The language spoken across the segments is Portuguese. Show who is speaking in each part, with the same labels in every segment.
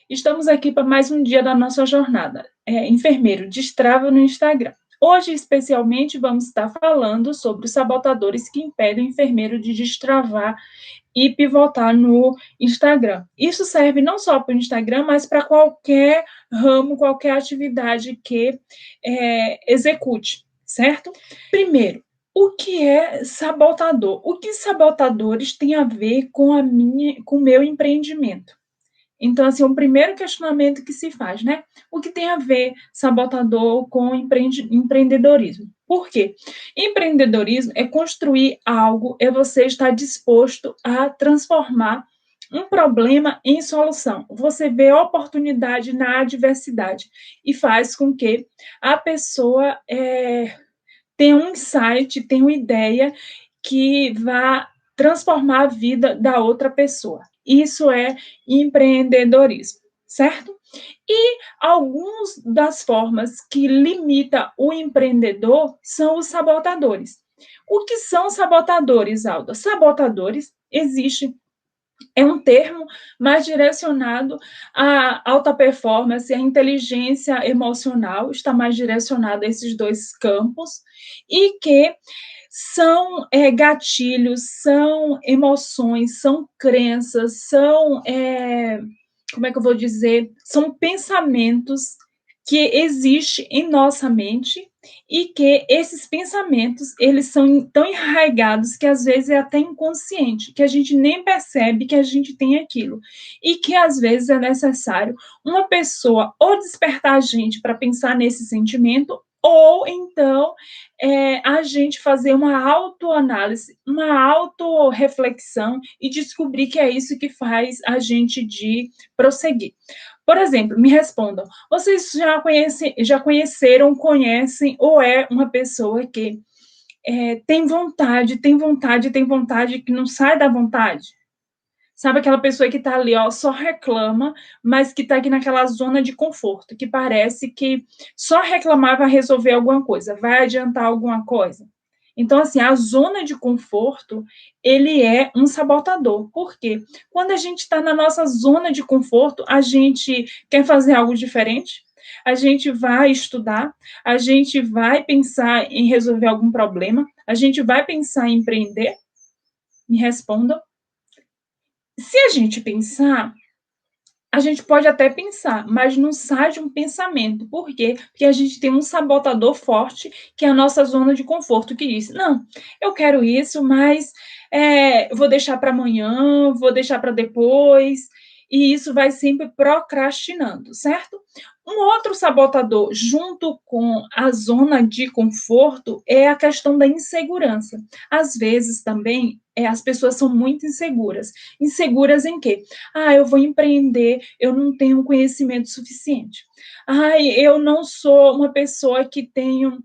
Speaker 1: Estamos aqui para mais um dia da nossa jornada. Enfermeiro, destrava no Instagram. Hoje, especialmente, vamos estar falando sobre os sabotadores que impedem o enfermeiro de destravar e pivotar no Instagram. Isso serve não só para o Instagram, mas para qualquer ramo, qualquer atividade que execute, certo? Primeiro, o que é sabotador? O que sabotadores têm a ver com o meu empreendimento? Então, assim, o primeiro questionamento que se faz, né? O que tem a ver sabotador com empreendedorismo? Por quê? Empreendedorismo é construir algo, é você estar disposto a transformar um problema em solução. Você vê oportunidade na adversidade e faz com que a pessoa tenha um insight, tenha uma ideia que vá transformar a vida da outra pessoa. Isso é empreendedorismo, certo? E algumas das formas que limita o empreendedor são os sabotadores. O que são sabotadores, Alda? Sabotadores existe é um termo mais direcionado à alta performance, à inteligência emocional, está mais direcionado a esses dois campos, e que são gatilhos, são emoções, são crenças, são, como é que eu vou dizer? São pensamentos que existem em nossa mente e que esses pensamentos, eles são tão enraigados que às vezes é até inconsciente, que a gente nem percebe que a gente tem aquilo. E que às vezes é necessário uma pessoa ou despertar a gente para pensar nesse sentimento, ou então a gente fazer uma autoanálise, uma autorreflexão e descobrir que é isso que faz a gente de prosseguir. Por exemplo, me respondam, vocês já conheceram, conhecem ou é uma pessoa que tem vontade, que não sai da vontade? Sabe aquela pessoa que está ali, ó, só reclama, mas que está aqui naquela zona de conforto, que parece que só reclamar vai resolver alguma coisa, vai adiantar alguma coisa. Então, assim, a zona de conforto, ele é um sabotador. Por quê? Quando a gente está na nossa zona de conforto, a gente quer fazer algo diferente, a gente vai estudar, a gente vai pensar em resolver algum problema, a gente vai pensar em empreender. Me respondam. Se a gente pensar, a gente pode até pensar, mas não sai de um pensamento. Por quê? Porque a gente tem um sabotador forte, que é a nossa zona de conforto, que diz: não, eu quero isso, mas vou deixar para amanhã, vou deixar para depois, e isso vai sempre procrastinando, certo? Um outro sabotador, junto com a zona de conforto, é a questão da insegurança. Às vezes também as pessoas são muito inseguras. Inseguras em quê? Eu vou empreender, eu não tenho conhecimento suficiente. Eu não sou uma pessoa que tenho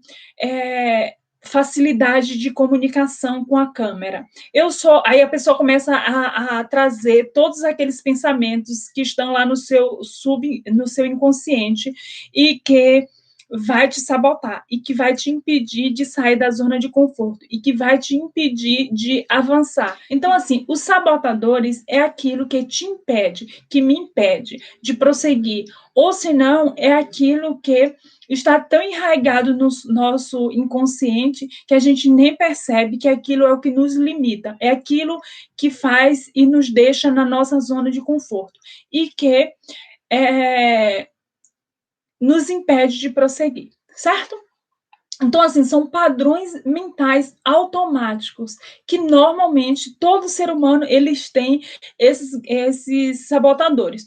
Speaker 1: facilidade de comunicação com a câmera. Aí a pessoa começa a trazer todos aqueles pensamentos que estão lá no seu inconsciente e que vai te sabotar e que vai te impedir de sair da zona de conforto e que vai te impedir de avançar. Então, assim, os sabotadores é aquilo que te impede, que me impede de prosseguir, ou senão é aquilo que está tão enraizado no nosso inconsciente que a gente nem percebe que aquilo é o que nos limita, é aquilo que faz e nos deixa na nossa zona de conforto e que nos impede de prosseguir, certo? Então, assim, são padrões mentais automáticos que normalmente todo ser humano eles têm esses sabotadores.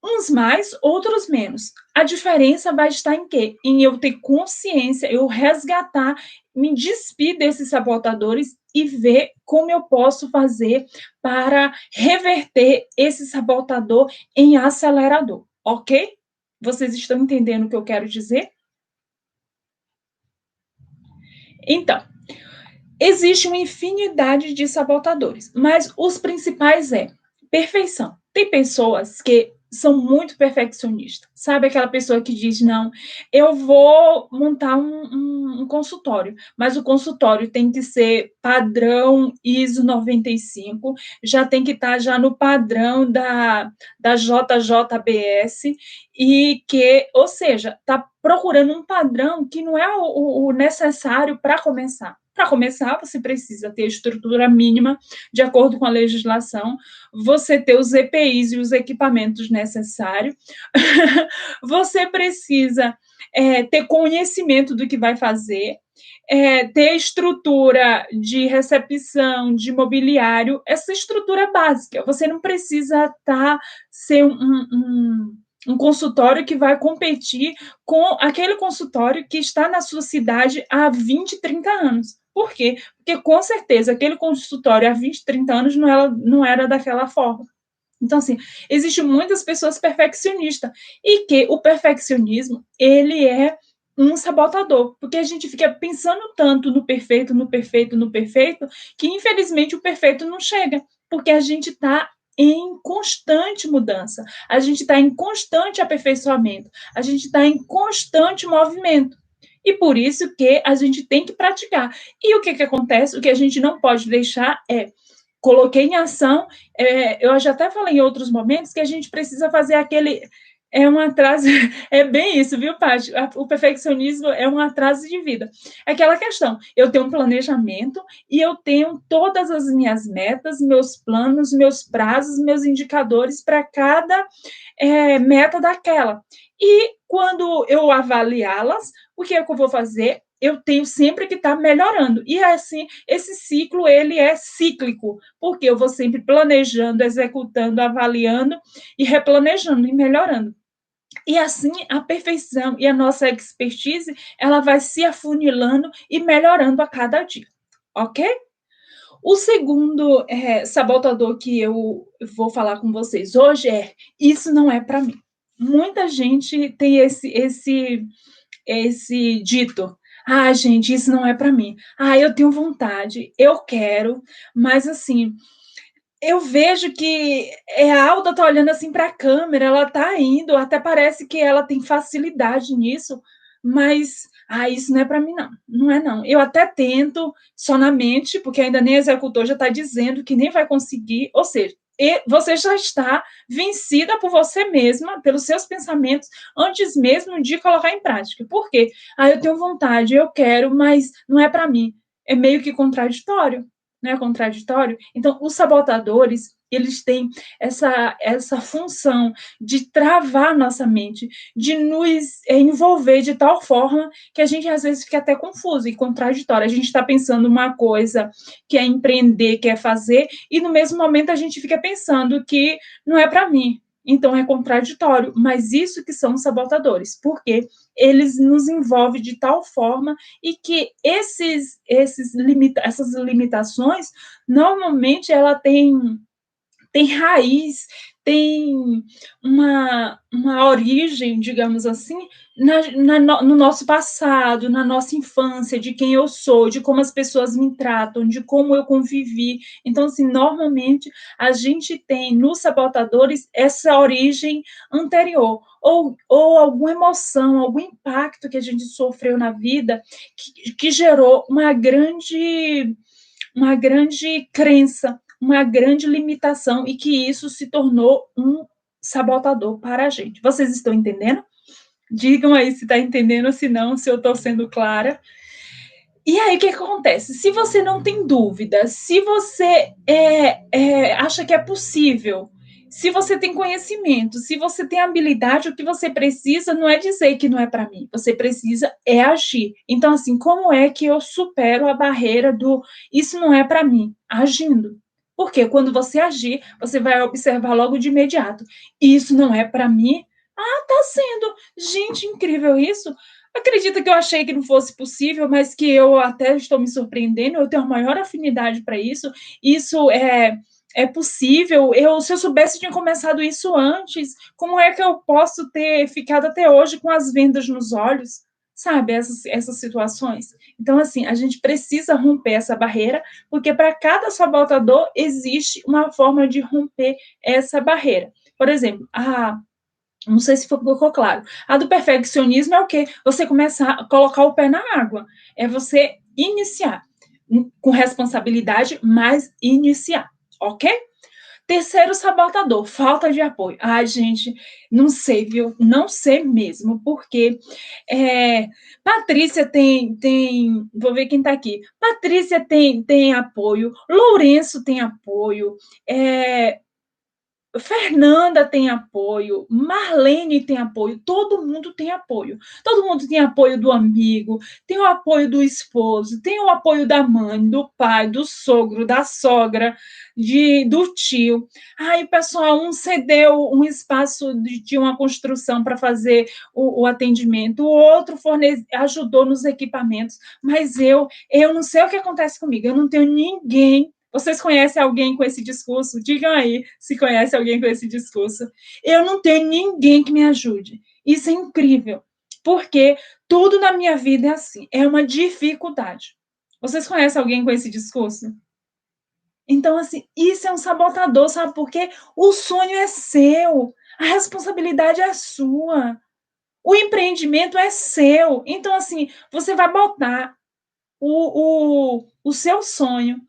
Speaker 1: Uns mais, outros menos. A diferença vai estar em quê? Em eu ter consciência, eu resgatar, me despir desses sabotadores e ver como eu posso fazer para reverter esse sabotador em acelerador, ok? Vocês estão entendendo o que eu quero dizer? Então, existe uma infinidade de sabotadores, mas os principais é perfeição. Tem pessoas que são muito perfeccionistas. Sabe aquela pessoa que diz, não, eu vou montar um consultório, mas o consultório tem que ser padrão ISO 95, já tem que estar já no padrão da JJBS, e que, ou seja, está procurando um padrão que não é o necessário para começar. Para começar, você precisa ter a estrutura mínima, de acordo com a legislação, você ter os EPIs e os equipamentos necessários, você precisa ter conhecimento do que vai fazer, ter estrutura de recepção, de mobiliário, essa estrutura básica. Você não precisa ser um consultório que vai competir com aquele consultório que está na sua cidade há 20, 30 anos. Por quê? Porque, com certeza, aquele consultório há 20, 30 anos não era daquela forma. Então, assim, existem muitas pessoas perfeccionistas, e que o perfeccionismo, ele é um sabotador, porque a gente fica pensando tanto no perfeito, no perfeito, no perfeito, que, infelizmente, o perfeito não chega, porque a gente está em constante mudança, a gente está em constante aperfeiçoamento, a gente está em constante movimento. E por isso que a gente tem que praticar. E o que acontece? O que a gente não pode deixar coloquei em ação, eu já até falei em outros momentos que a gente precisa fazer aquele, um atraso, é bem isso, viu, Paty? O perfeccionismo é um atraso de vida. É aquela questão, eu tenho um planejamento e eu tenho todas as minhas metas, meus planos, meus prazos, meus indicadores para cada meta daquela. E quando eu avaliá-las, o que é que eu vou fazer? Eu tenho sempre que estar melhorando. E assim, esse ciclo, ele é cíclico, porque eu vou sempre planejando, executando, avaliando e replanejando e melhorando. E assim, a perfeição e a nossa expertise, ela vai se afunilando e melhorando a cada dia, ok? O segundo sabotador que eu vou falar com vocês hoje isso não é para mim. Muita gente tem esse dito. Ah, gente, isso não é para mim. Ah, eu tenho vontade, eu quero, mas assim, eu vejo que a Alda tá olhando assim para a câmera, ela tá indo, até parece que ela tem facilidade nisso, mas isso não é para mim não, não é não. Eu até tento só na mente, porque ainda nem executor já está dizendo que nem vai conseguir, ou seja, você já está vencida por você mesma, pelos seus pensamentos, antes mesmo de colocar em prática. Por quê? Eu tenho vontade, eu quero, mas não é para mim. É meio que contraditório, não é contraditório? Então, os sabotadores, eles têm essa função de travar nossa mente, de nos envolver de tal forma que a gente às vezes fica até confuso e contraditório. A gente está pensando uma coisa, que é empreender, quer fazer, e no mesmo momento a gente fica pensando que não é para mim. Então é contraditório, mas isso que são sabotadores, porque eles nos envolvem de tal forma e que essas limitações, normalmente ela tem raiz, tem uma origem, digamos assim, no nosso passado, na nossa infância, de quem eu sou, de como as pessoas me tratam, de como eu convivi. Então, assim, normalmente a gente tem nos sabotadores essa origem anterior, ou alguma emoção, algum impacto que a gente sofreu na vida que gerou uma grande crença, uma grande limitação, e que isso se tornou um sabotador para a gente. Vocês estão entendendo? Digam aí se está entendendo, se não, se eu estou sendo clara. E aí, o que acontece? Se você não tem dúvida, se você acha que é possível, se você tem conhecimento, se você tem habilidade, o que você precisa não é dizer que não é para mim, você precisa agir. Então, assim, como é que eu supero a barreira do isso não é para mim? Agindo. Porque quando você agir, você vai observar logo de imediato. Isso não é para mim? Tá sendo. Gente, incrível isso. Acredita que eu achei que não fosse possível, mas que eu até estou me surpreendendo, eu tenho a maior afinidade para isso. Isso é possível. Se eu soubesse, tinha começado isso antes. Como é que eu posso ter ficado até hoje com as vendas nos olhos? Sabe, essas situações. Então, assim, a gente precisa romper essa barreira, porque para cada sabotador existe uma forma de romper essa barreira. Por exemplo, não sei se ficou claro. A do perfeccionismo é o quê? Você começar a colocar o pé na água. É você iniciar com responsabilidade, mas iniciar, ok? Terceiro sabotador, falta de apoio. Ai, gente, não sei, viu? Não sei mesmo, porque Patrícia vou ver quem tá aqui. Patrícia tem apoio, Lourenço tem apoio, Fernanda tem apoio, Marlene tem apoio, todo mundo tem apoio. Todo mundo tem apoio do amigo, tem o apoio do esposo, tem o apoio da mãe, do pai, do sogro, da sogra, do tio. Aí, pessoal, um cedeu um espaço de uma construção para fazer o atendimento, o outro ajudou nos equipamentos, mas eu não sei o que acontece comigo, eu não tenho ninguém. Vocês conhecem alguém com esse discurso? Digam aí se conhece alguém com esse discurso. Eu não tenho ninguém que me ajude. Isso é incrível, porque tudo na minha vida é assim, é uma dificuldade. Vocês conhecem alguém com esse discurso? Então, assim, isso é um sabotador, sabe por quê? O sonho é seu, a responsabilidade é sua, o empreendimento é seu. Então, assim, você vai botar o seu sonho,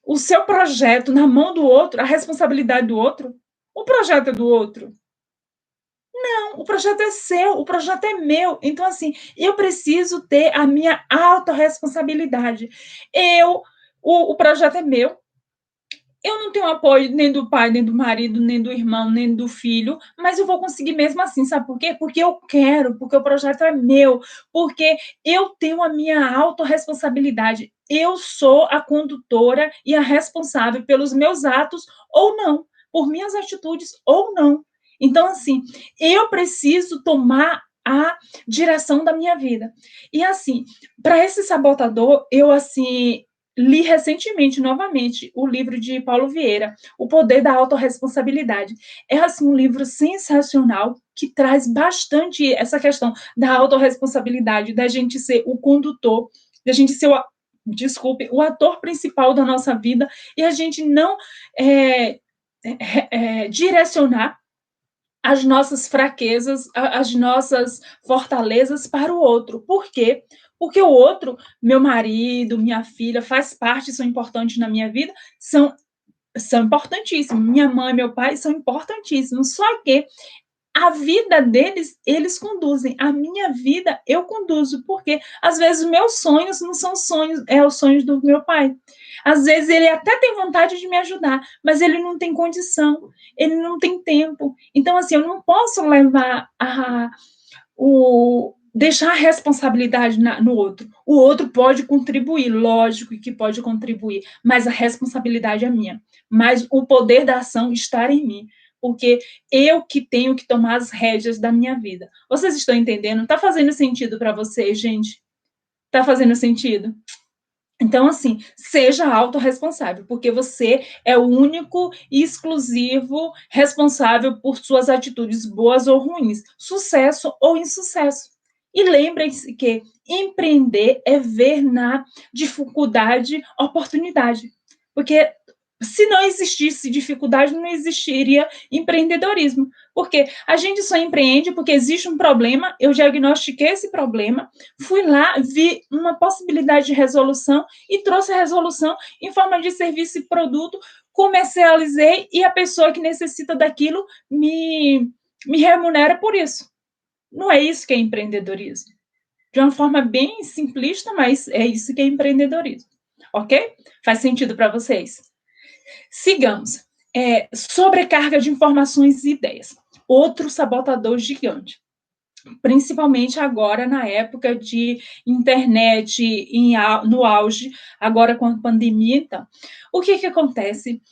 Speaker 1: o seu projeto na mão do outro, a responsabilidade do outro. O projeto é do outro. Não, o projeto é seu, o projeto é meu. Então, assim, eu preciso ter a minha autorresponsabilidade. O projeto é meu, eu não tenho apoio nem do pai, nem do marido, nem do irmão, nem do filho, mas eu vou conseguir mesmo assim, sabe por quê? Porque eu quero, porque o projeto é meu, porque eu tenho a minha autorresponsabilidade. Eu sou a condutora e a responsável pelos meus atos ou não, por minhas atitudes ou não. Então, assim, eu preciso tomar a direção da minha vida. E assim, para esse sabotador, eu assim li recentemente, novamente, o livro de Paulo Vieira, O Poder da Autorresponsabilidade. É, assim, um livro sensacional que traz bastante essa questão da autorresponsabilidade, da gente ser o condutor, da gente ser o ator principal da nossa vida e a gente não direcionar as nossas fraquezas, as nossas fortalezas para o outro. Por quê? Porque o outro, meu marido, minha filha, faz parte, são importantes na minha vida, são importantíssimos. Minha mãe, meu pai são importantíssimos. Só que a vida deles, eles conduzem. A minha vida, eu conduzo. Porque, às vezes, meus sonhos não são sonhos, é os sonhos do meu pai. Às vezes, ele até tem vontade de me ajudar, mas ele não tem condição, ele não tem tempo. Então, assim, eu não posso levar deixar a responsabilidade no outro. O outro pode contribuir, lógico que pode contribuir, mas a responsabilidade é minha. Mas o poder da ação está em mim, porque eu que tenho que tomar as rédeas da minha vida. Vocês estão entendendo? Está fazendo sentido para vocês, gente? Está fazendo sentido? Então, assim, seja autorresponsável, porque você é o único e exclusivo responsável por suas atitudes boas ou ruins, sucesso ou insucesso. E lembrem-se que empreender é ver na dificuldade oportunidade. Porque se não existisse dificuldade, não existiria empreendedorismo. Porque a gente só empreende porque existe um problema, eu diagnostiquei esse problema, fui lá, vi uma possibilidade de resolução e trouxe a resolução em forma de serviço e produto, comercializei e a pessoa que necessita daquilo me remunera por isso. Não é isso que é empreendedorismo. De uma forma bem simplista, mas é isso que é empreendedorismo. Ok? Faz sentido para vocês? Sigamos. Sobrecarga de informações e ideias. Outro sabotador gigante. Principalmente agora na época de internet no auge, agora com a pandemia. Então, o que acontece?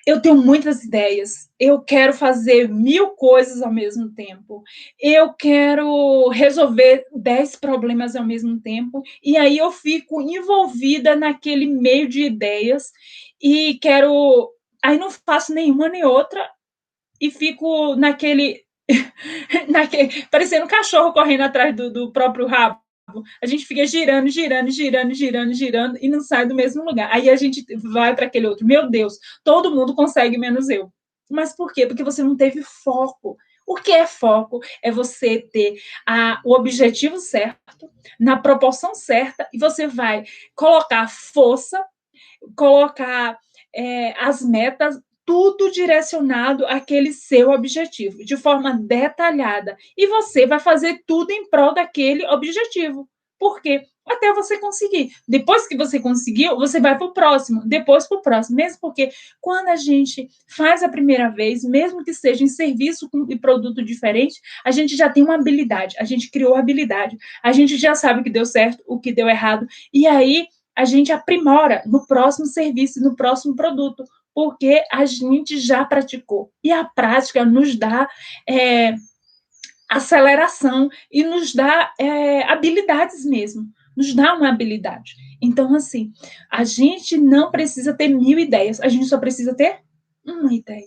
Speaker 1: Eu tenho muitas ideias, eu quero fazer 1000 coisas ao mesmo tempo, eu quero resolver 10 problemas ao mesmo tempo, e aí eu fico envolvida naquele meio de ideias e quero. Aí não faço nenhuma nem outra e fico naquele parecendo um cachorro correndo atrás do próprio rabo, A gente fica girando, girando, girando, girando, girando e não sai do mesmo lugar. Aí a gente vai para aquele outro. Meu Deus, todo mundo consegue, menos eu. Mas por quê? Porque você não teve foco. O que é foco? É você ter o objetivo certo, na proporção certa, e você vai colocar força, colocar as metas, tudo direcionado àquele seu objetivo, de forma detalhada. E você vai fazer tudo em prol daquele objetivo. Por quê? Até você conseguir. Depois que você conseguiu, você vai para o próximo, depois para o próximo. Mesmo porque quando a gente faz a primeira vez, mesmo que seja em serviço e produto diferente, a gente já tem uma habilidade, a gente criou habilidade, a gente já sabe o que deu certo, o que deu errado, e aí a gente aprimora no próximo serviço, no próximo produto, porque a gente já praticou. E a prática nos dá aceleração e nos dá habilidades mesmo, nos dá uma habilidade. Então, assim, a gente não precisa ter 1000 ideias, a gente só precisa ter uma ideia.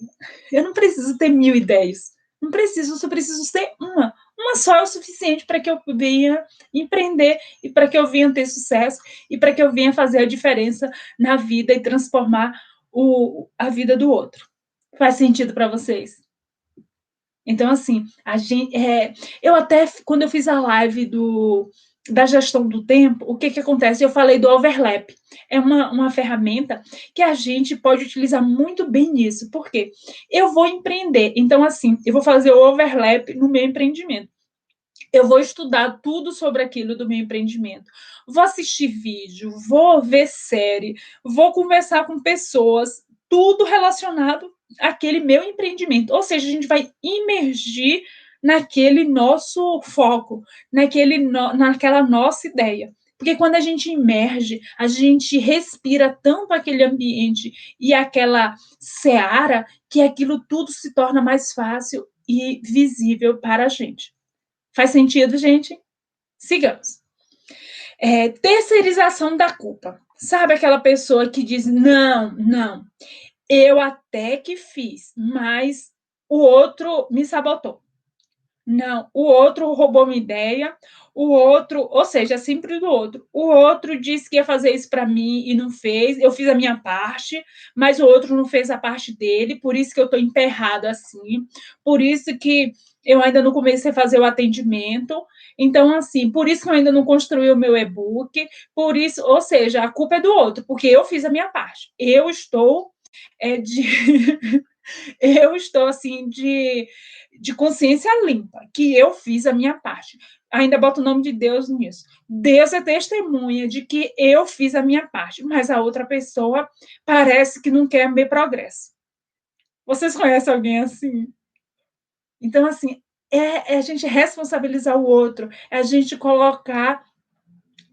Speaker 1: Eu não preciso ter 1000 ideias, não preciso, eu só preciso ter uma. Uma só é o suficiente para que eu venha empreender e para que eu venha ter sucesso e para que eu venha fazer a diferença na vida e transformar a vida do outro. Faz sentido para vocês? Então, assim, eu até, quando eu fiz a live da gestão do tempo, o que, que acontece? Eu falei do overlap. É uma ferramenta que a gente pode utilizar muito bem nisso. Por quê? Eu vou empreender. Então, assim, eu vou fazer o overlap no meu empreendimento. Eu vou estudar tudo sobre aquilo do meu empreendimento. Vou assistir vídeo, vou ver série, vou conversar com pessoas, tudo relacionado àquele meu empreendimento. Ou seja, a gente vai imergir naquele nosso foco, naquela nossa ideia. Porque quando a gente imerge, a gente respira tanto aquele ambiente e aquela seara que aquilo tudo se torna mais fácil e visível para a gente. Faz sentido, gente? Sigamos. Terceirização da culpa. Sabe aquela pessoa que diz: não, não, eu até que fiz, mas o outro me sabotou. Não, o outro roubou minha ideia, o outro, ou seja, sempre do outro. O outro disse que ia fazer isso para mim e não fez. Eu fiz a minha parte, mas o outro não fez a parte dele, por isso que eu estou emperrado assim, por isso que eu ainda não comecei a fazer o atendimento. Então, assim, por isso que eu ainda não construí o meu e-book, por isso, ou seja, a culpa é do outro, porque eu fiz a minha parte. Eu estou de eu estou assim de consciência limpa, que eu fiz a minha parte. Ainda boto o nome de Deus nisso. Deus é testemunha de que eu fiz a minha parte, mas a outra pessoa parece que não quer ver progresso. Vocês conhecem alguém assim? Então, assim, é a gente responsabilizar o outro, é a gente colocar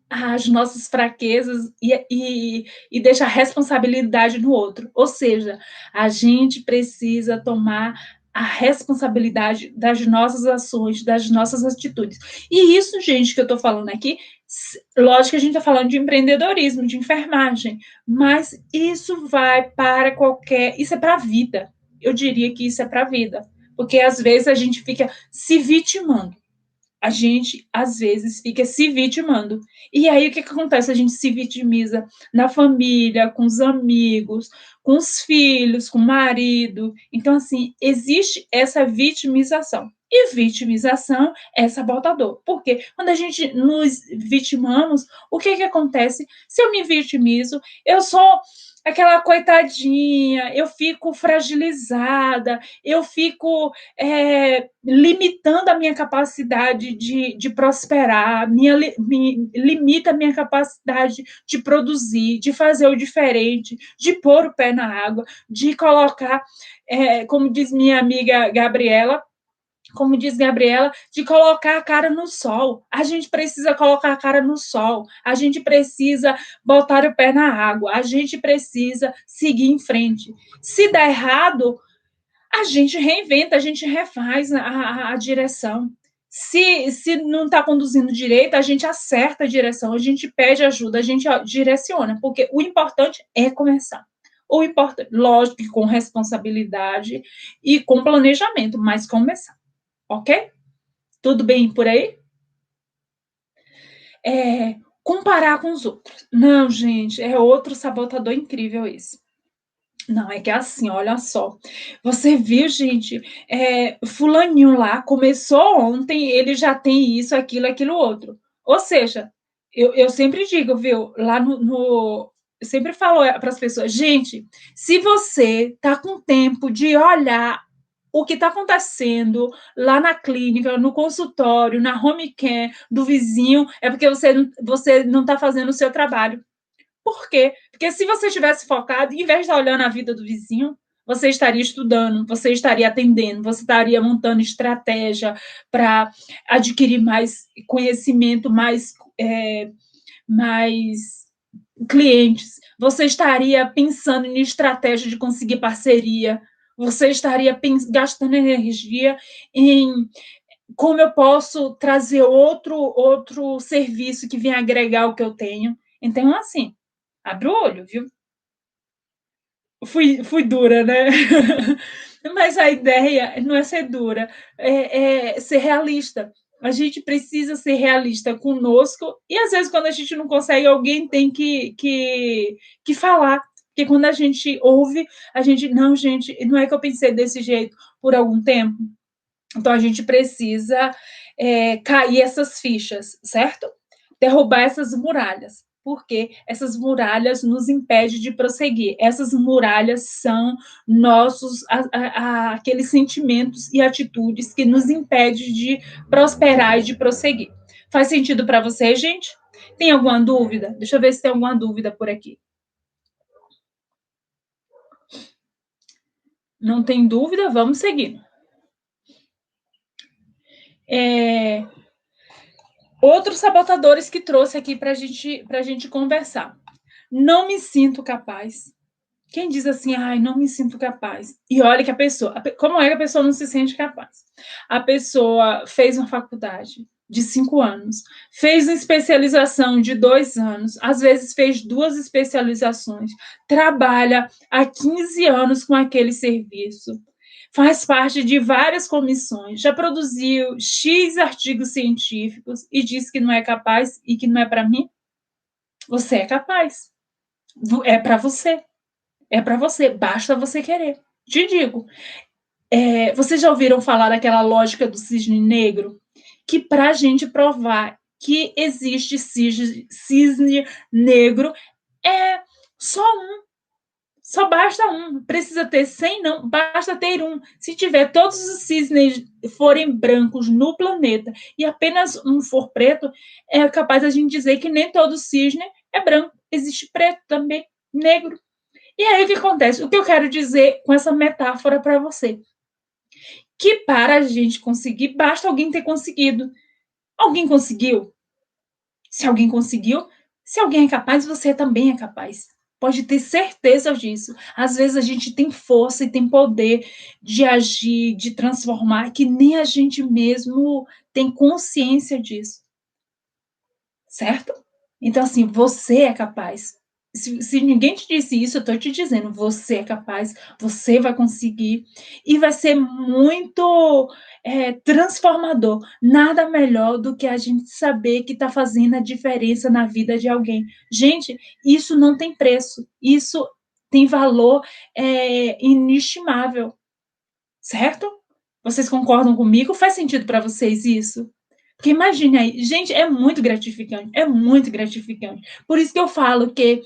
Speaker 1: as nossas fraquezas e deixar a responsabilidade no outro. Ou seja, a gente precisa tomar a responsabilidade das nossas ações, das nossas atitudes. E isso, gente, que eu estou falando aqui, lógico que a gente está falando de empreendedorismo, de enfermagem, mas isso vai para qualquer. Isso é para a vida. Eu diria que isso é para a vida. Porque às vezes a gente fica se vitimando. A gente, às vezes, fica se vitimando. E aí, o que acontece? A gente se vitimiza na família, com os amigos, com os filhos, com o marido. Então, assim, existe essa vitimização. E vitimização é sabotador. Porque quando a gente nos vitimamos, o que acontece? Se eu me vitimizo, eu sou aquela coitadinha, eu fico fragilizada, eu fico limitando a minha capacidade de prosperar, me limita a minha capacidade de produzir, de fazer o diferente, de pôr o pé na água, de colocar, como diz minha amiga Gabriela, como diz Gabriela, de colocar a cara no sol. A gente precisa colocar a cara no sol, a gente precisa botar o pé na água, a gente precisa seguir em frente. Se der errado, a gente reinventa, a gente refaz a direção. Se não está conduzindo direito, a gente acerta a direção, a gente pede ajuda, a gente direciona, porque o importante é começar. O importante, lógico que com responsabilidade e com planejamento, mas começar. Ok? Tudo bem por aí? comparar com os outros. Não, gente, é outro sabotador incrível esse. Não, é que é assim, olha só. Você viu, gente, fulaninho lá começou ontem, ele já tem isso, aquilo, outro. Ou seja, eu sempre digo, viu, lá eu sempre falo para as pessoas, gente, se você tá com tempo de olhar o que está acontecendo lá na clínica, no consultório, na home care do vizinho, é porque você não está fazendo o seu trabalho. Por quê? Porque se você tivesse focado, em vez de estar olhando a vida do vizinho, você estaria estudando, você estaria atendendo, você estaria montando estratégia para adquirir mais conhecimento, mais clientes, você estaria pensando em estratégia de conseguir parceria, você estaria gastando energia em como eu posso trazer outro serviço que venha agregar o que eu tenho. Então, assim, abre o olho, viu? Fui dura, né? Mas a ideia não é ser dura, é ser realista. A gente precisa ser realista conosco e às vezes quando a gente não consegue, alguém tem que falar. Porque quando a gente ouve, a gente, não, gente, não é que eu pensei desse jeito por algum tempo. Então a gente precisa cair essas fichas, certo? Derrubar essas muralhas, porque essas muralhas nos impedem de prosseguir. Essas muralhas são aqueles sentimentos e atitudes que nos impedem de prosperar e de prosseguir. Faz sentido para você, gente? Tem alguma dúvida? Deixa eu ver se tem alguma dúvida por aqui. Não tem dúvida? Vamos seguir. Outros sabotadores que trouxe aqui para a gente conversar. Não me sinto capaz. Quem diz assim, ai, não me sinto capaz. E olha que como é que a pessoa não se sente capaz? A pessoa fez uma faculdade de 5 anos, fez uma especialização de 2 anos, às vezes fez 2 especializações, trabalha há 15 anos com aquele serviço, faz parte de várias comissões, já produziu X artigos científicos e diz que não é capaz e que não é para mim? Você é capaz. É para você. É para você, basta você querer. Te digo. Vocês já ouviram falar daquela lógica do cisne negro? Que para a gente provar que existe cisne negro, é só um. Só basta um. Precisa ter 100, não. Basta ter um. Se tiver todos os cisnes forem brancos no planeta e apenas um for preto, é capaz a gente dizer que nem todo cisne é branco. Existe preto também, negro. E aí o que acontece? O que eu quero dizer com essa metáfora para você? Que para a gente conseguir, basta alguém ter conseguido. Alguém conseguiu? Se alguém conseguiu, se alguém é capaz, você também é capaz. Pode ter certeza disso. Às vezes a gente tem força e tem poder de agir, de transformar, que nem a gente mesmo tem consciência disso. Certo? Então, assim, você é capaz. Se ninguém te disse isso, eu estou te dizendo, você é capaz, você vai conseguir, e vai ser muito transformador. Nada melhor do que a gente saber que está fazendo a diferença na vida de alguém. Gente, isso não tem preço, isso tem valor inestimável, certo? Vocês concordam comigo? Faz sentido para vocês isso? Porque imagine aí, gente, é muito gratificante, é muito gratificante. Por isso que eu falo que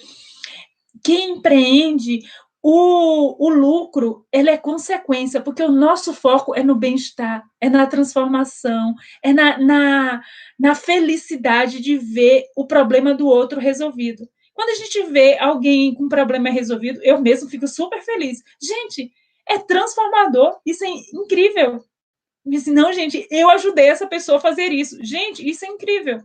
Speaker 1: quem empreende, o lucro, ele é consequência, porque o nosso foco é no bem-estar, é na transformação, é na felicidade de ver o problema do outro resolvido. Quando a gente vê alguém com problema resolvido, eu mesmo fico super feliz. Gente, é transformador, isso é incrível. Disse, não, gente, eu ajudei essa pessoa a fazer isso. Gente, isso é incrível.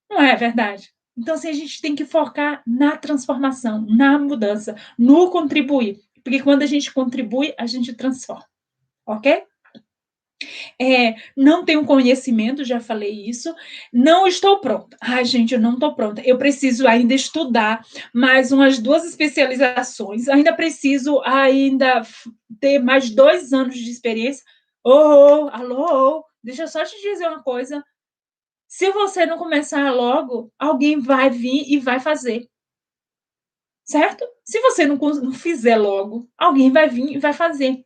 Speaker 1: Não é verdade? Então, assim, a gente tem que focar na transformação, na mudança, no contribuir. Porque quando a gente contribui, a gente transforma. Ok? Não tenho conhecimento, já falei isso. Não estou pronta. Ai, gente, eu não estou pronta. Eu preciso ainda estudar mais umas 2 especializações. Ainda preciso ter mais 2 anos de experiência. Alô, deixa eu só te dizer uma coisa. Se você não começar logo, alguém vai vir e vai fazer, certo? Se você não fizer logo, alguém vai vir e vai fazer.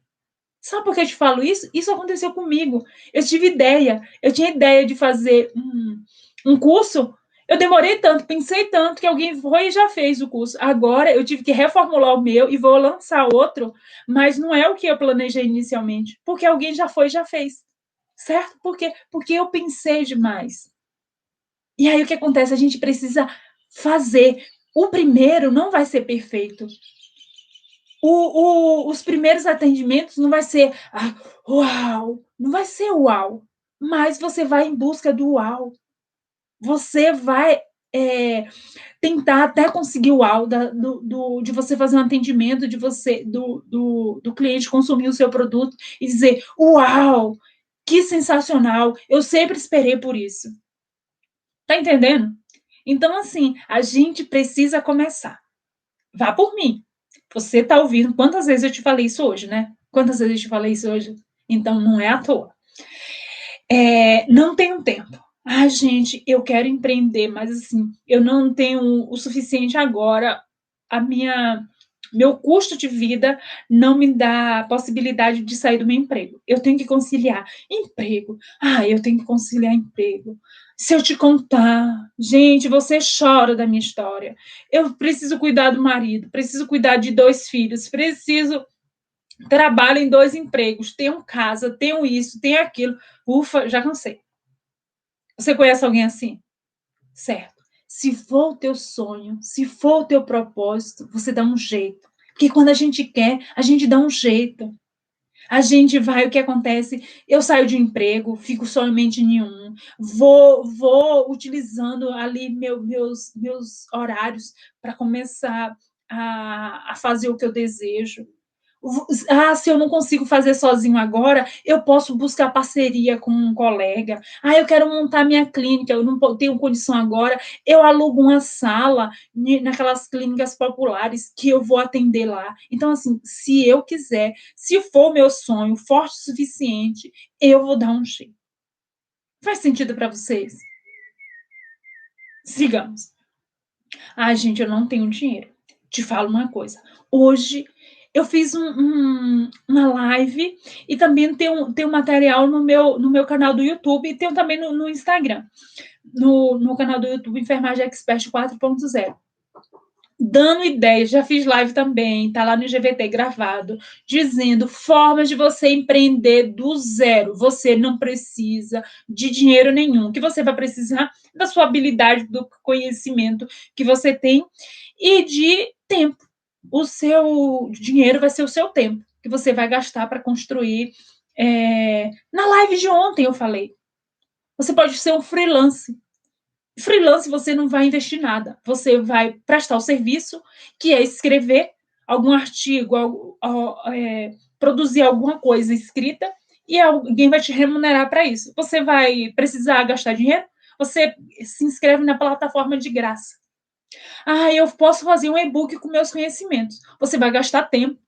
Speaker 1: Sabe por que eu te falo isso? Isso aconteceu comigo. Eu tive ideia, eu tinha ideia de fazer um curso. Eu demorei tanto, pensei tanto que alguém foi e já fez o curso. Agora eu tive que reformular o meu e vou lançar outro, mas não é o que eu planejei inicialmente, porque alguém já foi e já fez. Certo? Porque eu pensei demais. E aí o que acontece? A gente precisa fazer. O primeiro não vai ser perfeito. Os primeiros atendimentos não vai ser uau, não vai ser uau, mas você vai em busca do uau. Você vai tentar até conseguir o uau de você fazer um atendimento, de você do cliente consumir o seu produto e dizer uau, que sensacional, eu sempre esperei por isso. Tá entendendo? Então, assim, a gente precisa começar. Vá por mim. Você tá ouvindo quantas vezes eu te falei isso hoje, né? Quantas vezes eu te falei isso hoje? Então, não é à toa. Não tenho tempo. Ah, gente, eu quero empreender, mas assim, eu não tenho o suficiente agora. A meu custo de vida não me dá a possibilidade de sair do meu emprego. Eu tenho que conciliar emprego. Ah, eu tenho que conciliar emprego. Se eu te contar, gente, você chora da minha história. Eu preciso cuidar do marido, preciso cuidar de 2 filhos, preciso trabalho em 2 empregos, tenho casa, tenho isso, tenho aquilo. Ufa, já cansei. Você conhece alguém assim? Certo. Se for o teu sonho, se for o teu propósito, você dá um jeito. Porque quando a gente quer, a gente dá um jeito. A gente vai, o que acontece? Eu saio de um emprego, fico somente em um, vou utilizando ali meus horários para começar a fazer o que eu desejo. Se eu não consigo fazer sozinho agora, eu posso buscar parceria com um colega. Eu quero montar minha clínica, eu não tenho condição agora, eu alugo uma sala naquelas clínicas populares que eu vou atender lá. Então, assim, se eu quiser, se for meu sonho forte o suficiente, eu vou dar um jeito. Faz sentido para vocês? Sigamos. Gente, eu não tenho dinheiro. Te falo uma coisa. Hoje eu fiz uma live e também tem um material no meu canal do YouTube e tenho também no Instagram. No canal do YouTube Enfermagem Expert 4.0. Dando ideias, já fiz live também, tá lá no GVT gravado, dizendo formas de você empreender do zero. Você não precisa de dinheiro nenhum, que você vai precisar da sua habilidade, do conhecimento que você tem e de tempo. O seu dinheiro vai ser o seu tempo, que você vai gastar para construir. Na live de ontem eu falei, você pode ser um freelance. Freelance você não vai investir nada. Você vai prestar o serviço, que é escrever algum artigo, produzir alguma coisa escrita, e alguém vai te remunerar para isso. Você vai precisar gastar dinheiro? Você se inscreve na plataforma de graça. Eu posso fazer um e-book com meus conhecimentos. Você vai gastar tempo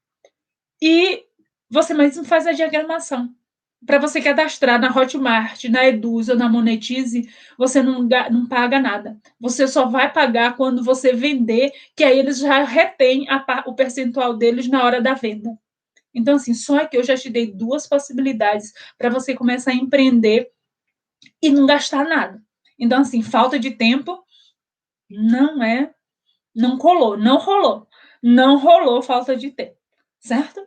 Speaker 1: e você mesmo faz a diagramação. Para você cadastrar na Hotmart, na Edusa, na Monetize, você não paga nada. Você só vai pagar quando você vender, que aí eles já retêm o percentual deles na hora da venda. Então, assim, só aqui eu já te dei 2 possibilidades para você começar a empreender e não gastar nada. Então, assim, falta de tempo não colou, não rolou falta de tempo, certo?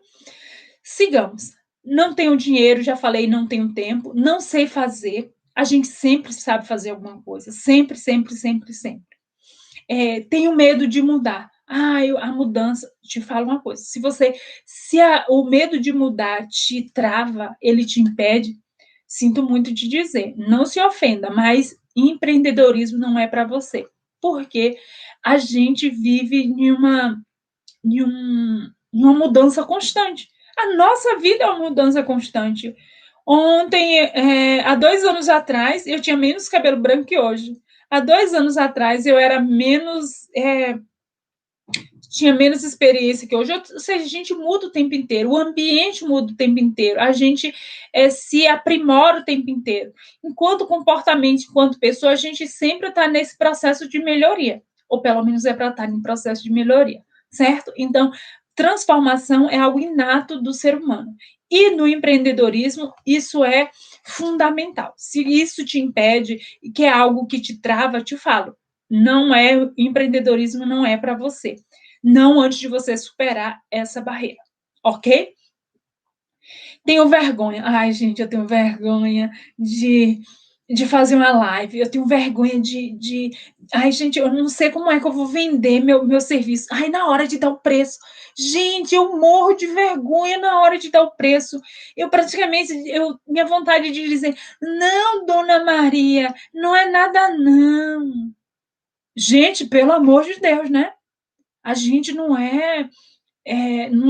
Speaker 1: Sigamos. Não tenho dinheiro, já falei, não tenho tempo, não sei fazer. A gente sempre sabe fazer alguma coisa, sempre, sempre, sempre, sempre. Tenho medo de mudar. A mudança, te falo uma coisa, se o medo de mudar te trava, ele te impede, sinto muito te dizer, não se ofenda, mas empreendedorismo não é para você, porque a gente vive em uma mudança constante. A nossa vida é uma mudança constante. Ontem, há 2 anos atrás, eu tinha menos cabelo branco que hoje. Há 2 anos atrás, eu era menos. tinha menos experiência que hoje, ou seja, a gente muda o tempo inteiro, o ambiente muda o tempo inteiro, a gente se aprimora o tempo inteiro. Enquanto comportamento, enquanto pessoa, a gente sempre está nesse processo de melhoria, ou pelo menos é para estar em processo de melhoria, certo? Então, transformação é algo inato do ser humano. E no empreendedorismo, isso é fundamental. Se isso te impede, que é algo que te trava, te falo, não é, empreendedorismo não é para você. Não antes de você superar essa barreira, ok? Tenho vergonha. Ai, gente, eu tenho vergonha de fazer uma live. Eu tenho vergonha de. Ai, gente, eu não sei como é que eu vou vender meu serviço. Ai, na hora de dar o preço. Gente, eu morro de vergonha na hora de dar o preço. Eu praticamente, minha vontade de dizer, não, dona Maria, não é nada, não. Gente, pelo amor de Deus, né? A gente não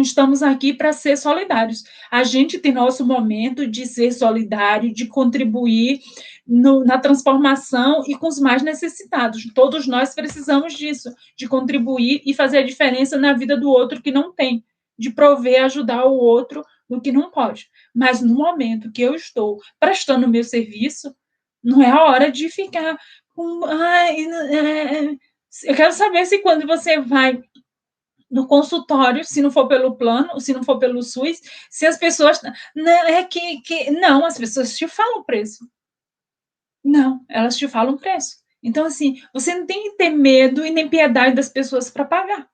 Speaker 1: estamos aqui para ser solidários. A gente tem nosso momento de ser solidário, de contribuir na transformação e com os mais necessitados. Todos nós precisamos disso, de contribuir e fazer a diferença na vida do outro que não tem, de prover, ajudar o outro no que não pode. Mas no momento que eu estou prestando o meu serviço, não é a hora de ficar com. Eu quero saber se quando você vai no consultório, se não for pelo plano, se não for pelo SUS, se as pessoas. Não, não, as pessoas te falam o preço. Não, elas te falam o preço. Então, assim, você não tem que ter medo e nem piedade das pessoas para pagar,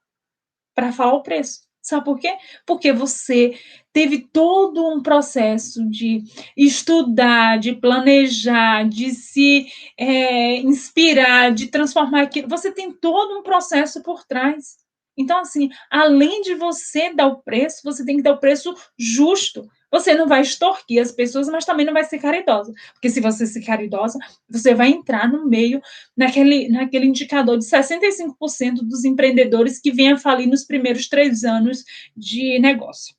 Speaker 1: para falar o preço. Sabe por quê? Porque você teve todo um processo de estudar, de planejar, de se inspirar, de transformar aquilo. Você tem todo um processo por trás. Então, assim, além de você dar o preço, você tem que dar o preço justo. Você não vai extorquir as pessoas, mas também não vai ser caridosa. Porque se você ser caridosa, você vai entrar no meio, naquele indicador de 65% dos empreendedores que vêm a falir nos primeiros 3 anos de negócio.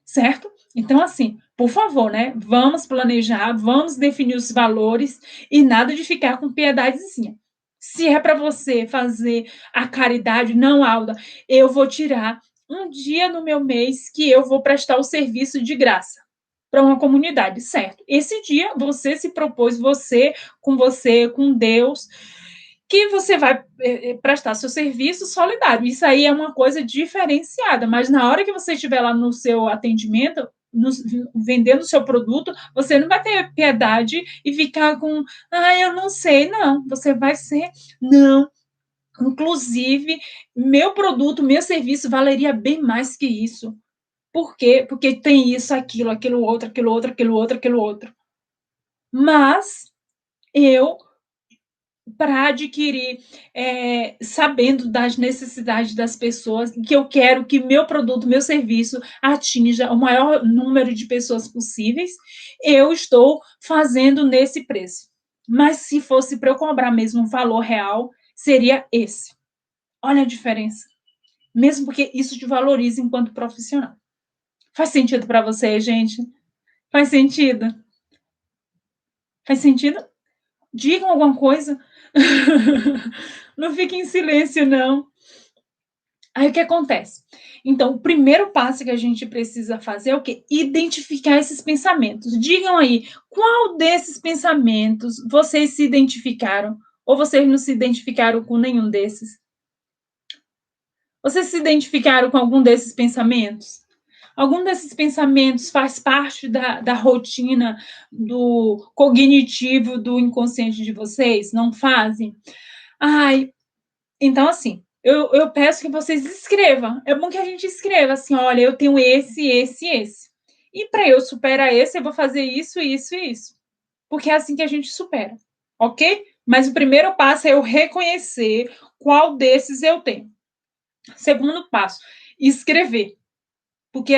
Speaker 1: Certo? Então, assim, por favor, né? Vamos planejar, vamos definir os valores e nada de ficar com piedadezinha. Se é para você fazer a caridade, não, Alda, eu vou tirar um dia no meu mês que eu vou prestar o serviço de graça para uma comunidade, certo? Esse dia você se propôs, você, com Deus, que você vai prestar seu serviço solidário. Isso aí é uma coisa diferenciada, mas na hora que você estiver lá no seu atendimento, vendendo o seu produto, você não vai ter piedade e ficar com, eu não sei, não. Você vai ser, não. Inclusive, meu produto, meu serviço valeria bem mais que isso. Por quê? Porque tem isso, aquilo outro, aquilo outro, aquilo outro, aquilo outro. Mas eu, para adquirir, sabendo das necessidades das pessoas, que eu quero que meu produto, meu serviço atinja o maior número de pessoas possíveis, eu estou fazendo nesse preço. Mas se fosse para eu cobrar mesmo um valor real, seria esse. Olha a diferença. Mesmo porque isso te valoriza enquanto profissional. Faz sentido para você, gente? Faz sentido? Faz sentido? Digam alguma coisa. Não fiquem em silêncio, não. Aí o que acontece? Então, o primeiro passo que a gente precisa fazer é o quê? Identificar esses pensamentos. Digam aí, qual desses pensamentos vocês se identificaram? Ou vocês não se identificaram com nenhum desses? Vocês se identificaram com algum desses pensamentos? Algum desses pensamentos faz parte da rotina do cognitivo do inconsciente de vocês? Não fazem? Ai, então, assim, eu peço que vocês escrevam. É bom que a gente escreva assim: olha, eu tenho esse. E para eu superar esse, eu vou fazer isso, isso e isso. Porque é assim que a gente supera, ok? Mas o primeiro passo é eu reconhecer qual desses eu tenho. Segundo passo, escrever. Porque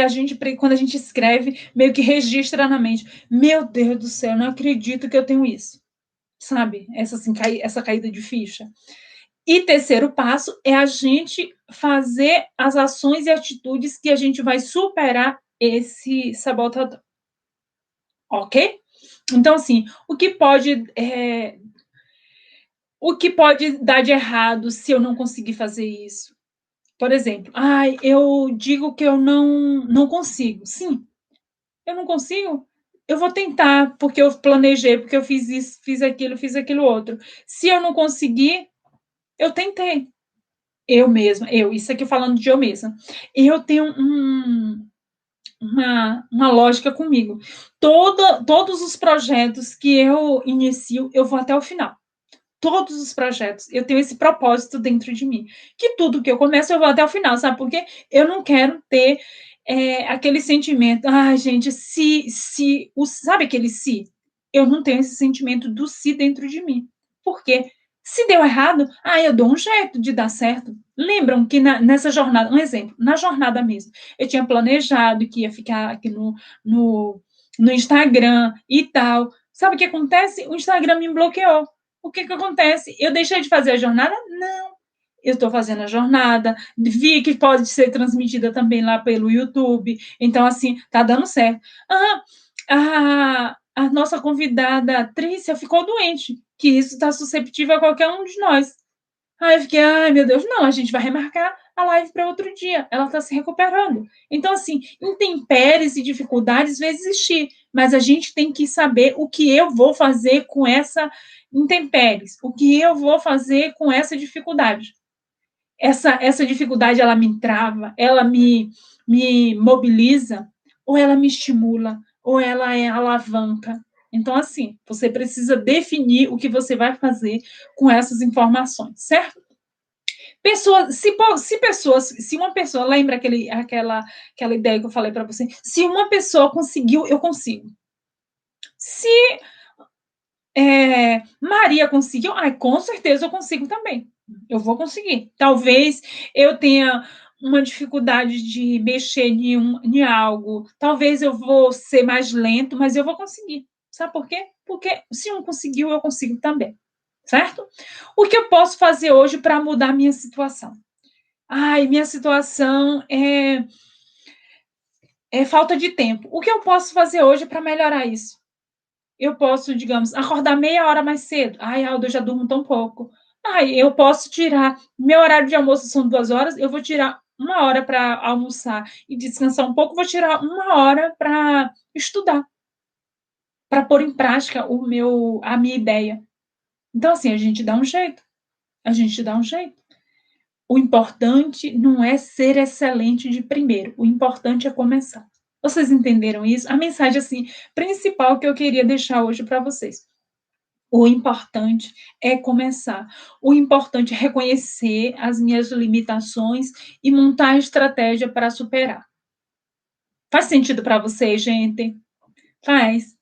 Speaker 1: quando a gente escreve, meio que registra na mente. Meu Deus do céu, não acredito que eu tenho isso. Sabe? Essa caída de ficha. E terceiro passo é a gente fazer as ações e atitudes que a gente vai superar esse sabotador. Ok? Então, assim, o que pode dar de errado se eu não conseguir fazer isso? Por exemplo, ai, eu digo que eu não consigo. Sim, eu não consigo, eu vou tentar, porque eu planejei, porque eu fiz isso, fiz aquilo outro. Se eu não conseguir, eu tentei. Eu mesma, isso aqui falando de eu mesma. Eu tenho uma lógica comigo. Todos os projetos que eu inicio, eu vou até o final. Todos os projetos, eu tenho esse propósito dentro de mim. Que tudo que eu começo, eu vou até o final, sabe por quê? Eu não quero ter aquele sentimento, gente, sabe aquele se? Eu não tenho esse sentimento do se dentro de mim. Por quê? Se deu errado, eu dou um jeito de dar certo. Lembram que nessa jornada, um exemplo, na jornada mesmo, eu tinha planejado que ia ficar aqui no, no Instagram e tal. Sabe o que acontece? O Instagram me bloqueou. O que acontece? Eu deixei de fazer a jornada? Não. Eu estou fazendo a jornada, vi que pode ser transmitida também lá pelo YouTube, então, assim, tá dando certo. A nossa convidada Trícia ficou doente, que isso está susceptível a qualquer um de nós. Aí eu fiquei, ai meu Deus, não, a gente vai remarcar a live para outro dia, ela está se recuperando. Então, assim, intempéries e dificuldades vão existir, mas a gente tem que saber o que eu vou fazer com essa intempéries, o que eu vou fazer com essa dificuldade. Essa dificuldade, ela me trava, ela me mobiliza, ou ela me estimula, ou ela é alavanca. Então, assim, você precisa definir o que você vai fazer com essas informações, certo? Se uma pessoa, lembra aquela ideia que eu falei para você? Se uma pessoa conseguiu, eu consigo. Se Maria conseguiu, com certeza eu consigo também. Eu vou conseguir. Talvez eu tenha uma dificuldade de mexer em algo. Talvez eu vou ser mais lento, mas eu vou conseguir. Sabe por quê? Porque se um conseguiu, eu consigo também. Certo? O que eu posso fazer hoje para mudar minha situação? Minha situação é falta de tempo. O que eu posso fazer hoje para melhorar isso? Eu posso, digamos, acordar meia hora mais cedo. Aldo, eu já durmo tão pouco. Eu posso tirar. Meu horário de almoço são 2 horas, eu vou tirar 1 hora para almoçar e descansar um pouco, vou tirar 1 hora para estudar, para pôr em prática a minha ideia. Então, assim, a gente dá um jeito. A gente dá um jeito. O importante não é ser excelente de primeiro, o importante é começar. Vocês entenderam isso? A mensagem assim principal que eu queria deixar hoje para vocês. O importante é começar. O importante é reconhecer as minhas limitações e montar a estratégia para superar. Faz sentido para vocês, gente? Faz.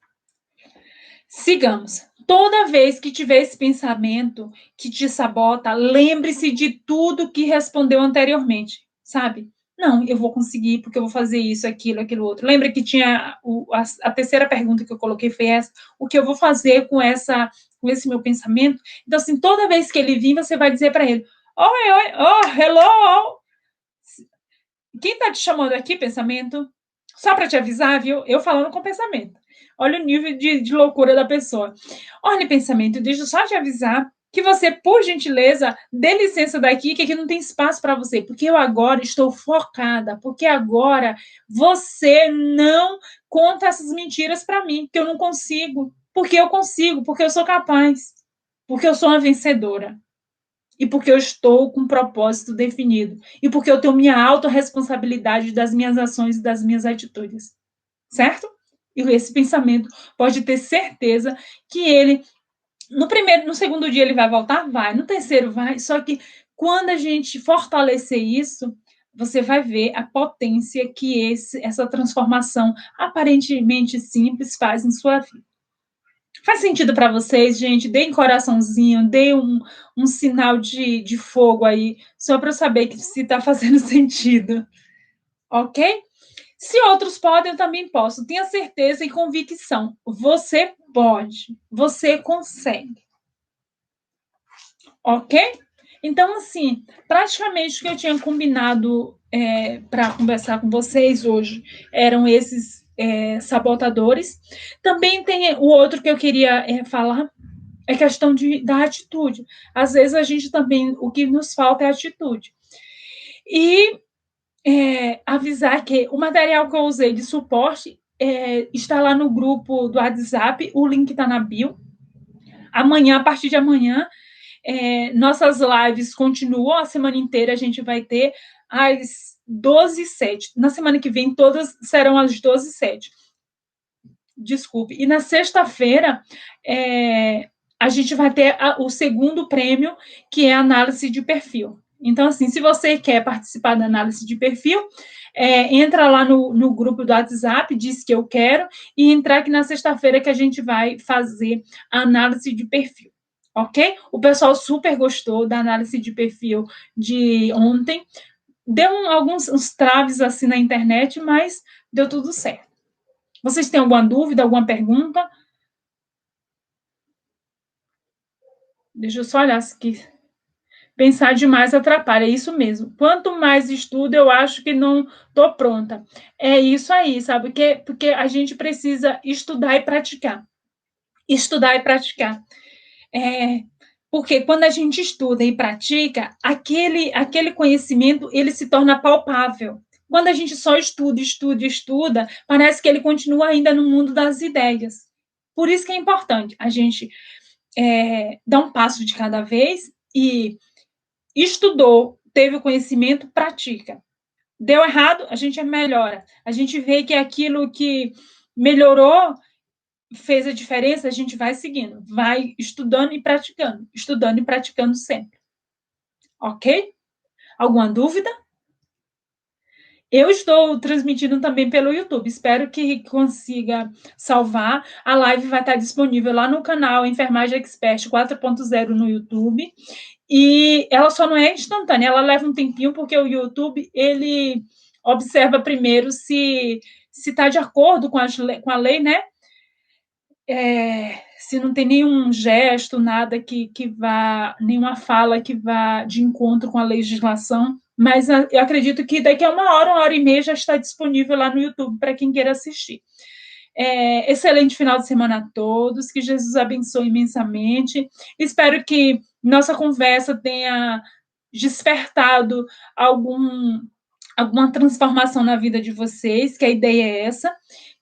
Speaker 1: Sigamos. Toda vez que tiver esse pensamento que te sabota, lembre-se de tudo que respondeu anteriormente, sabe? Não, eu vou conseguir porque eu vou fazer isso, aquilo outro. Lembra que tinha a terceira pergunta que eu coloquei foi essa: o que eu vou fazer com esse meu pensamento? Então, assim, toda vez que ele vir, você vai dizer para ele: oi, oi, oh, hello. Quem está te chamando aqui, pensamento? Só para te avisar, viu? Eu falando com pensamento. Olha o nível de loucura da pessoa. Olha, pensamento, deixa eu só te avisar que você, por gentileza, dê licença daqui, que aqui não tem espaço para você, porque eu agora estou focada, porque agora você não conta essas mentiras para mim, que eu não consigo, porque eu consigo, porque eu sou capaz, porque eu sou uma vencedora. E porque eu estou com um propósito definido. E porque eu tenho minha autorresponsabilidade das minhas ações e das minhas atitudes. Certo? E esse pensamento pode ter certeza que ele, no segundo dia ele vai voltar? Vai. No terceiro vai. Só que quando a gente fortalecer isso, você vai ver a potência que essa transformação aparentemente simples faz em sua vida. Faz sentido para vocês, gente? Deem coraçãozinho, deem um sinal de fogo aí, só para eu saber que se está fazendo sentido. Ok? Se outros podem, eu também posso. Tenha certeza e convicção. Você pode. Você consegue. Ok? Então, assim, praticamente o que eu tinha combinado para conversar com vocês hoje eram esses sabotadores. Também tem o outro que eu queria falar, é questão da atitude. Às vezes a gente também, o que nos falta é atitude. E avisar que o material que eu usei de suporte está lá no grupo do WhatsApp, o link está na bio. Amanhã, a partir de amanhã, nossas lives continuam, a semana inteira a gente vai ter às 12h07. Na semana que vem, todas serão às 12h07. Desculpe. E na sexta-feira, a gente vai ter o segundo prêmio, que é a análise de perfil. Então, assim, se você quer participar da análise de perfil, entra lá no grupo do WhatsApp, diz que eu quero, e entrar aqui na sexta-feira que a gente vai fazer a análise de perfil, ok? O pessoal super gostou da análise de perfil de ontem. Deu alguns traves assim na internet, mas deu tudo certo. Vocês têm alguma dúvida, alguma pergunta? Deixa eu só olhar aqui. Pensar demais atrapalha, é isso mesmo. Quanto mais estudo, eu acho que não estou pronta. É isso aí, sabe? Porque a gente precisa estudar e praticar. Estudar e praticar. Porque quando a gente estuda e pratica, aquele conhecimento, ele se torna palpável. Quando a gente só estuda, parece que ele continua ainda no mundo das ideias. Por isso que é importante a gente dar um passo de cada vez e estudou, teve o conhecimento, pratica. Deu errado, a gente melhora. A gente vê que aquilo que melhorou fez a diferença, a gente vai seguindo, vai estudando e praticando sempre. Ok? Alguma dúvida? Eu estou transmitindo também pelo YouTube. Espero que consiga salvar. A live vai estar disponível lá no canal Enfermagem Expert 4.0 no YouTube. E ela só não é instantânea, ela leva um tempinho, porque o YouTube, ele observa primeiro se está de acordo com a lei, né? Se não tem nenhum gesto, nada que vá, nenhuma fala que vá de encontro com a legislação, mas eu acredito que daqui a uma hora e meia já está disponível lá no YouTube para quem queira assistir. Excelente final de semana a todos, que Jesus abençoe imensamente. Espero que nossa conversa tenha despertado alguma transformação na vida de vocês, que a ideia é essa,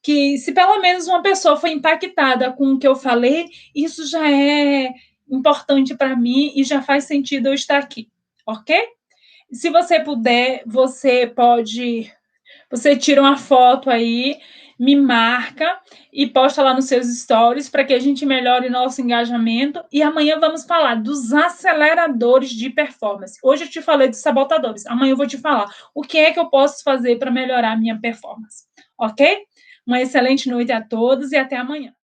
Speaker 1: que se pelo menos uma pessoa foi impactada com o que eu falei, isso já é importante para mim e já faz sentido eu estar aqui, ok? Se você puder, você tira uma foto aí, me marca e posta lá nos seus stories para que a gente melhore nosso engajamento. E amanhã vamos falar dos aceleradores de performance. Hoje eu te falei dos sabotadores. Amanhã eu vou te falar o que é que eu posso fazer para melhorar a minha performance. Ok? Uma excelente noite a todos e até amanhã.